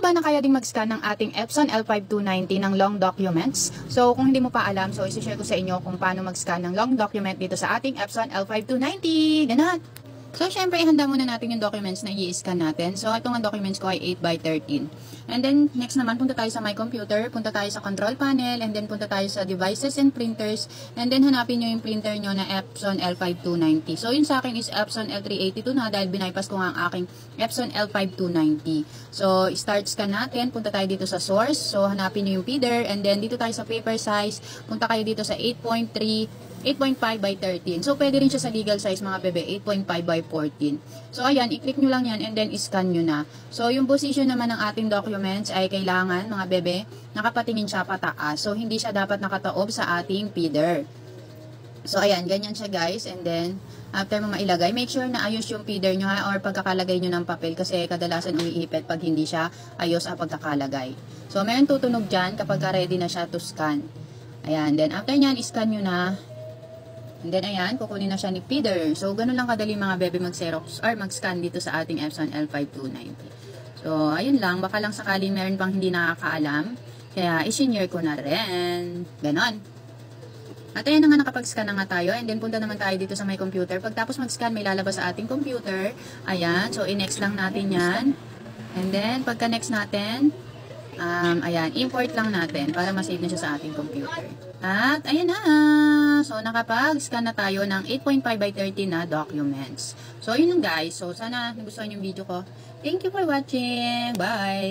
nyo ba na kaya ding mag-scan ng ating Epson L5290 ng long documents? So, kung hindi mo pa alam, so isi-share ko sa inyo kung paano mag-scan ng long document dito sa ating Epson L5290. Ganon! So, syempre, ihanda muna natin yung documents na i-scan natin. So, itong documents ko ay 8x13. And then, next naman, punta tayo sa My Computer, punta tayo sa Control Panel, and then punta tayo sa Devices and Printers, and then hanapin nyo yung printer nyo na Epson L5290. So, yun sa akin is Epson L382 na dahil binaypass ko nga ang aking Epson L5290. So, start scan natin, punta tayo dito sa Source. So, hanapin nyo yung feeder, and then dito tayo sa Paper Size, punta kayo dito sa 8.5 by 13. So, pwede rin siya sa legal size mga bebe, 8.5 by 14. So, ayan, i-click nyo lang yan and then scan nyo na. So, yung position naman ng ating documents ay kailangan, mga bebe, nakapatingin siya pataas. So, hindi siya dapat nakataob sa ating feeder. So, ayan, ganyan siya guys. And then, after mo mailagay, make sure na ayos yung feeder nyo ha, or pagkakalagay nyo ng papel kasi kadalasan umiipit pag hindi siya ayos ang pagkakalagay. So, meron tutunog dyan kapag ready na siya to scan. Ayan, then after nyan, scan nyo na. And then, ayan, kukunin na siya ni feeder. So, ganun lang kadali mga bebe mag-xerox or mag-scan dito sa ating Epson L5290. So, ayun lang. Baka lang sakali meron pang hindi nakakaalam. Kaya, i-share ko na rin. Ganon. At ayan na nga, nakapag-scan na nga tayo. And then, punta naman tayo dito sa My Computer. Pagtapos mag-scan, may lalabas sa ating computer. Ayan. So, i-next lang natin yan. And then, pagka-next natin, ayan, import lang natin para ma-save na siya sa ating computer. At, ayan na. So, nakapag-scan na tayo ng 8.5 by 13 na documents. So, yun lang guys. So, sana nagustuhan yung video ko. Thank you for watching. Bye!